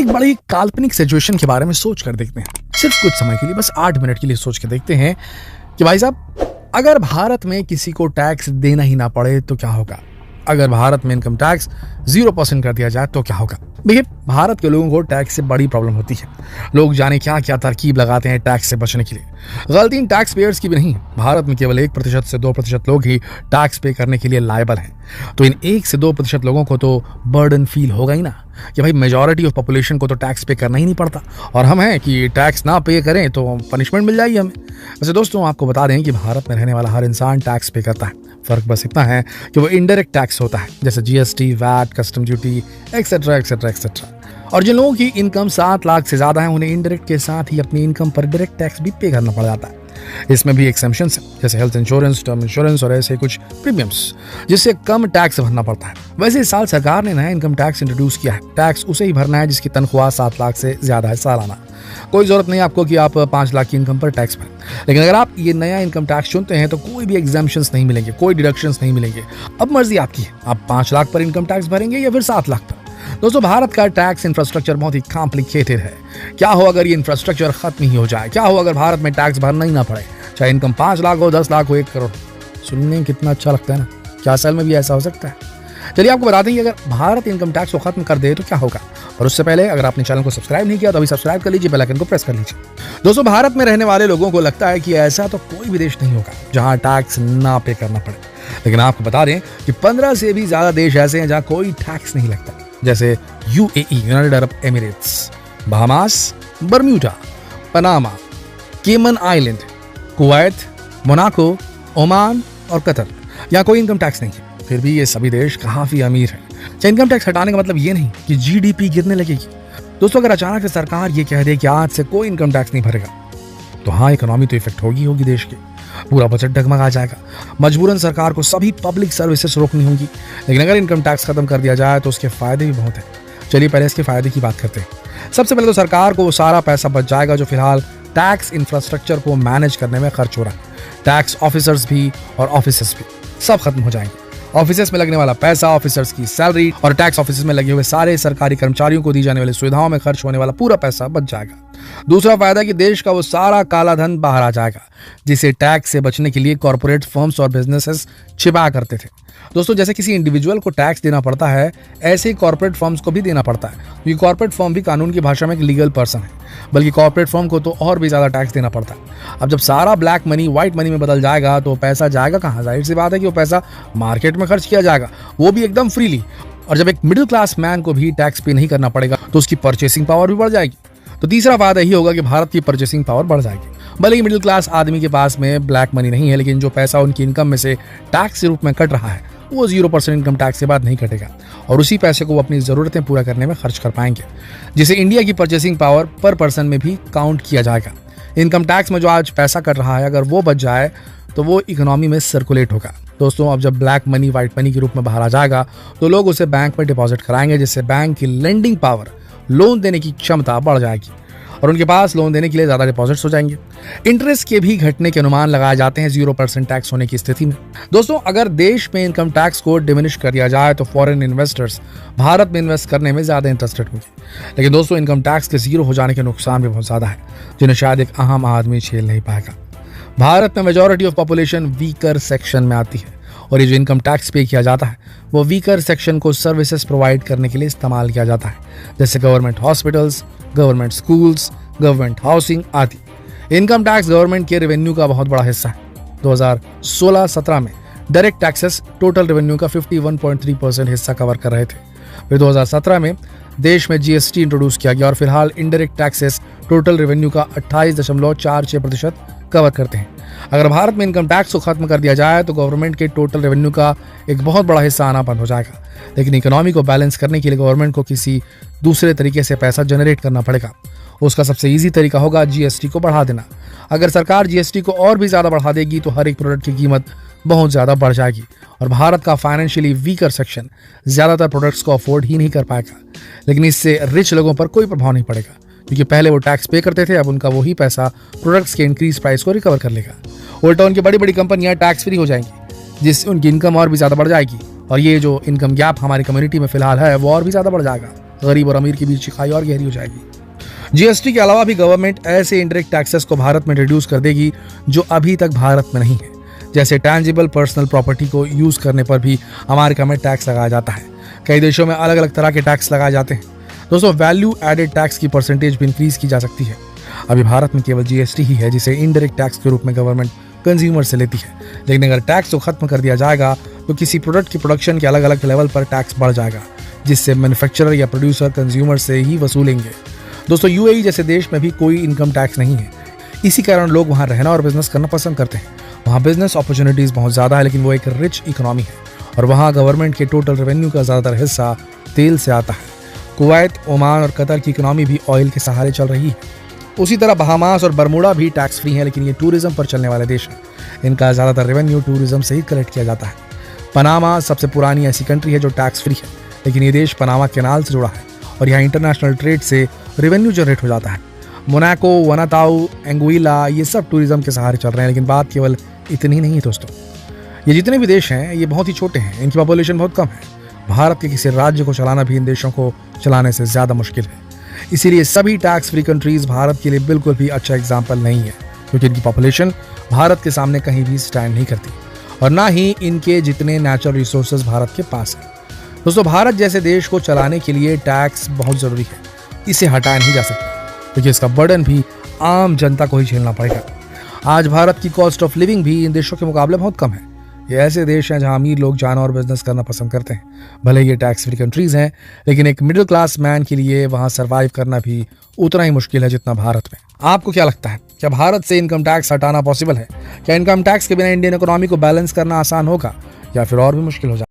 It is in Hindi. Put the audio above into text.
एक बड़ी काल्पनिक सिचुएशन के बारे में सोच कर देखते हैं, सिर्फ कुछ समय के लिए, बस 8 मिनट के लिए सोच के देखते हैं कि भाई साहब, अगर भारत में किसी को टैक्स देना ही ना पड़े तो क्या होगा। अगर भारत में इनकम टैक्स 0% कर दिया जाए तो क्या होगा। देखिए, भारत के लोगों को टैक्स से बड़ी प्रॉब्लम होती है। लोग जाने क्या क्या तरकीब लगाते हैं टैक्स से बचने के लिए। गलती इन टैक्स पेयर्स की भी नहीं। भारत में केवल 1% से 2% लोग ही टैक्स पे करने के लिए लायबल हैं। तो इन 1 से 2% लोगों को तो बर्डन फील होगा ही ना कि भाई मेजॉरिटी ऑफ पॉपुलेशन को तो टैक्स पे करना ही नहीं पड़ता, और हम हैं कि टैक्स ना पे करें तो पनिशमेंट मिल जाएगी हमें। वैसे दोस्तों, आपको बता दें कि भारत में रहने वाला हर इंसान टैक्स पे करता है। फर्क बस इतना है कि वो इनडायरेक्ट टैक्स होता है, जैसे GST, VAT, custom duty, etcetera etcetera etcetera. और जिन लोगों की इनकम 7 लाख से ज्यादा है, उन्हें इनडायरेक्ट के साथ ही अपनी इनकम पर डायरेक्ट टैक्स भी पे करना पड़ जाता है। इसमें भी एक्सेम्पशंस हैं, जैसे हेल्थ इंश्योरेंस, टर्म इंश्योरेंस और ऐसे कुछ प्रीमियम्स, जिससे कम टैक्स भरना पड़ता है। वैसे इस साल सरकार ने नया इनकम टैक्स इंट्रोड्यूस किया है। टैक्स उसे ही भरना है जिसकी तनख्वाह 7 लाख से ज्यादा है सालाना। कोई जरूरत नहीं आपको कि आप 5 लाख की इनकम पर टैक्स भरें। लेकिन अगर आप ये नया इनकम टैक्स चुनते हैं तो कोई भी एग्जाम्पशंस नहीं मिलेंगे, कोई डिडक्शंस नहीं मिलेंगे। अब मर्जी आपकी है, आप 5 लाख पर इनकम टैक्स भरेंगे या फिर 7 लाख पर। दोस्तों, भारत का टैक्स इंफ्रास्ट्रक्चर बहुत ही कॉम्प्लिकेटेड है। क्या हो अगर ये इंफ्रास्ट्रक्चर खत्म ही हो जाए? क्या हो अगर भारत में टैक्स भरना ही ना पड़े, चाहे इनकम 5 लाख हो, 10 लाख हो, 1 करोड़। सुनने में कितना अच्छा लगता है ना। क्या असल में भी ऐसा हो सकता है? चलिए आपको बताते हैं कि अगर भारत इनकम टैक्स को खत्म कर दे तो क्या होगा। और उससे पहले अगर आपने चैनल को सब्सक्राइब नहीं किया तो अभी सब्सक्राइब कर लीजिए, बेल आइकन को प्रेस कर लीजिए। दोस्तों, भारत में रहने वाले लोगों को लगता है कि ऐसा तो कोई भी देश नहीं होगा जहां टैक्स ना पे करना पड़े। लेकिन आपको बता दें कि 15 से भी ज्यादा देश ऐसे हैं जहां कोई टैक्स नहीं लगता, जैसे UAE, United Arab Emirates, Bahamas, Bermuda, Panama, केमन आइलैंड, कुवैत, मोनाको, ओमान और कतर। यहाँ कोई इनकम टैक्स नहीं है, फिर भी ये सभी देश काफी अमीर हैं। इनकम टैक्स हटाने का मतलब ये नहीं कि जीडीपी गिरने लगेगी। दोस्तों, अगर अचानक से सरकार ये कह दे कि आज से कोई इनकम टैक्स नहीं भरेगा, तो हाँ, इकोनॉमी तो इफेक्ट होगी देश की। पूरा बजट डगमगा जाएगा। मजबूरन सरकार को सभी पब्लिक सर्विसेज रोकनी होंगी। लेकिन अगर इनकम टैक्स खत्म कर दिया जाए तो उसके फायदे भी बहुत हैं। चलिए पहले इसके फायदे की बात करते हैं। सबसे पहले तो सरकार को वो सारा पैसा बच जाएगा जो फिलहाल टैक्स इंफ्रास्ट्रक्चर को मैनेज करने में खर्च हो रहा है। टैक्स ऑफिसर्स भी और ऑफिसर्स भी सब खत्म हो जाएंगे। ऑफिसेस में लगने वाला पैसा, ऑफिसर्स की सैलरी और टैक्स ऑफिस में लगे हुए सारे सरकारी कर्मचारियों को दी जाने वाली सुविधाओं में खर्च होने वाला पूरा पैसा बच जाएगा। दूसरा फायदा कि देश का वो सारा काला धन बाहर आ जाएगा, जिसे टैक्स से बचने के लिए कॉर्पोरेट फर्म्स और बिजनेसेस छिपा करते थे। दोस्तों, जैसे किसी इंडिविजुअल को टैक्स देना पड़ता है, ऐसे ही कॉर्पोरेट फर्म्स को भी देना पड़ता है, क्योंकि कॉर्पोरेट फर्म भी कानून की भाषा में एक लीगल पर्सन है। बल्कि कॉर्पोरेट फर्म को तो और भी ज्यादा टैक्स देना पड़ता है। अब जब सारा ब्लैक मनी व्हाइट मनी में बदल जाएगा तो पैसा जाएगा कहाँ? जाहिर सी बात है कि वो पैसा मार्केट में खर्च किया जाएगा, वो भी एकदम फ्रीली। और जब एक मिडिल क्लास मैन को भी टैक्स पे नहीं करना पड़ेगा तो उसकी परचेसिंग पावर भी बढ़ जाएगी। तो तीसरा फायदा यही होगा कि भारत की परचेसिंग पावर बढ़ जाएगी। भले ही मिडिल क्लास आदमी के पास में ब्लैक मनी नहीं है, लेकिन जो पैसा उनकी इनकम में से टैक्स के रूप में कट रहा है वो 0% इनकम टैक्स के बाद नहीं कटेगा, और उसी पैसे को वो अपनी जरूरतें पूरा करने में खर्च कर पाएंगे, जिसे इंडिया की परचेसिंग पावर पर पर्सन में भी काउंट किया जाएगा। इनकम टैक्स में जो आज पैसा कट रहा है, अगर वो बच जाए तो वो इकोनॉमी में सर्कुलेट होगा। दोस्तों, अब जब ब्लैक मनी व्हाइट मनी के रूप में बाहर आ जाएगा तो लोग उसे बैंक में डिपॉजिट कराएंगे, जिससे बैंक की लेंडिंग पावर, लोन देने की क्षमता बढ़ जाएगी और उनके पास लोन देने के लिए ज्यादा डिपॉजिट्स हो जाएंगे। इंटरेस्ट के भी घटने के अनुमान लगाए जाते हैं 0% टैक्स होने की स्थिति में। दोस्तों, अगर देश में इनकम टैक्स को डिमिनिश कर दिया जाए तो फॉरेन इन्वेस्टर्स भारत में इन्वेस्ट करने में ज्यादा इंटरेस्टेड होंगे। लेकिन दोस्तों, इनकम टैक्स के 0 हो जाने के नुकसान भी बहुत ज्यादा है, जिन्हें शायद एक आम आदमी झेल नहीं पाएगा। भारत में majority of population weaker section में आती है, और ये जो इनकम टैक्स पे किया जाता है वो वीकर सेक्शन को सर्विसेज प्रोवाइड करने के लिए इस्तेमाल किया जाता है, जैसे government hospitals, government schools, government housing आदि। इनकम टैक्स गवर्नमेंट के रेवेन्यू का बहुत बड़ा हिस्सा है। 2016-17 में डायरेक्ट टैक्सेस टोटल रेवेन्यू का 51.3% हिस्सा कवर कर रहे थे। फिर 2017 में देश में जीएसटी इंट्रोड्यूस किया गया और फिलहाल इनडायरेक्ट टैक्सेस टोटल रेवेन्यू का 28.46% कवर करते हैं। अगर भारत में इनकम टैक्स को खत्म कर दिया जाए तो गवर्नमेंट के टोटल रेवेन्यू का एक बहुत बड़ा हिस्सा आना बंद हो जाएगा। लेकिन इकोनॉमी को बैलेंस करने के लिए गवर्नमेंट को किसी दूसरे तरीके से पैसा जनरेट करना पड़ेगा। उसका सबसे इजी तरीका होगा जीएसटी को बढ़ा देना। अगर सरकार जीएसटी को और भी ज्यादा बढ़ा देगी तो हर एक प्रोडक्ट की कीमत बहुत ज्यादा बढ़ जाएगी और भारत का फाइनेंशियली वीकर सेक्शन ज्यादातर प्रोडक्ट्स को अफोर्ड ही नहीं कर पाएगा। लेकिन इससे रिच लोगों पर कोई प्रभाव नहीं पड़ेगा, क्योंकि पहले वो टैक्स पे करते थे, अब उनका वही पैसा प्रोडक्ट्स के इंक्रीज प्राइस को रिकवर कर लेगा। उल्टा उनकी बड़ी बड़ी कंपनियां टैक्स फ्री हो जाएंगी, जिससे उनकी इनकम और भी ज्यादा बढ़ जाएगी और ये जो इनकम गैप हमारी कम्युनिटी में फिलहाल है वो और भी ज्यादा बढ़ जाएगा। गरीब और अमीर के बीच की खाई और गहरी हो जाएगी। जीएसटी के अलावा भी गवर्नमेंट ऐसे इनडायरेक्ट टैक्सेस को भारत में रिड्यूस कर देगी जो अभी तक भारत में नहीं है। जैसे टैंजिबल पर्सनल प्रॉपर्टी को यूज करने पर भी अमेरिका में टैक्स लगाया जाता है। कई देशों में अलग अलग तरह के टैक्स लगाए जाते हैं। दोस्तों, वैल्यू एडेड टैक्स की परसेंटेज भी इंक्रीज की जा सकती है। अभी भारत में केवल जीएसटी ही है जिसे इनडायरेक्ट टैक्स के रूप में गवर्नमेंट कंज्यूमर से लेती है। लेकिन अगर टैक्स को खत्म कर दिया जाएगा तो किसी प्रोडक्ट की प्रोडक्शन के अलग अलग लेवल पर टैक्स बढ़ जाएगा, जिससे मैन्युफैक्चरर या प्रोड्यूसर कंज्यूमर से ही वसूलेंगे। दोस्तों, यूएई जैसे देश में भी कोई इनकम टैक्स नहीं है। इसी कारण लोग वहां रहना और बिजनेस करना पसंद करते हैं। वहाँ बिजनेस अपॉर्चुनिटीज बहुत ज़्यादा है, लेकिन वो एक रिच इकोनॉमी है और वहाँ गवर्नमेंट के टोटल रेवेन्यू का ज़्यादातर हिस्सा तेल से आता है। कुवैत, ओमान और कतर की इकोनॉमी भी ऑयल के सहारे चल रही है। उसी तरह बहामास और बरमूडा भी टैक्स फ्री है, लेकिन ये टूरिज्म पर चलने वाले देश हैं। इनका ज़्यादातर रेवेन्यू टूरिज्म से ही कलेक्ट किया जाता है। पनामा सबसे पुरानी ऐसी कंट्री है जो टैक्स फ्री है, लेकिन ये देश पनामा कैनाल से जुड़ा है और यहाँ इंटरनेशनल ट्रेड से रेवेन्यू जनरेट हो जाता है। मोनाको, वनाताउ, एंगुइला ये सब टूरिज्म के सहारे चल रहे हैं। लेकिन बात केवल इतनी नहीं है दोस्तों, ये जितने भी देश हैं ये बहुत ही छोटे हैं, इनकी पॉपुलेशन बहुत कम है। भारत के किसी राज्य को चलाना भी इन देशों को चलाने से ज़्यादा मुश्किल है। इसीलिए सभी टैक्स फ्री कंट्रीज भारत के लिए बिल्कुल भी अच्छा एग्जाम्पल नहीं है, क्योंकि इनकी पॉपुलेशन भारत के सामने कहीं भी स्टैंड नहीं करती और ना ही इनके जितने नेचुरल रिसोर्सेज भारत के पास है। दोस्तों, भारत जैसे देश को चलाने के लिए टैक्स बहुत ज़रूरी है। इसे हटाया नहीं जा सकता क्योंकि इसका बर्डन भी आम जनता को ही झेलना पड़ेगा। आज भारत की कॉस्ट ऑफ लिविंग भी इन देशों के मुकाबले बहुत कम है। ये ऐसे देश हैं जहां अमीर लोग जाना और बिजनेस करना पसंद करते हैं। भले ये टैक्स फ्री कंट्रीज हैं, लेकिन एक मिडिल क्लास मैन के लिए वहां सर्वाइव करना भी उतना ही मुश्किल है जितना भारत में। आपको क्या लगता है, क्या भारत से इनकम टैक्स हटाना पॉसिबल है? क्या इनकम टैक्स के बिना इंडियन इकोनॉमी को बैलेंस करना आसान होगा या फिर और भी मुश्किल हो जाएगा?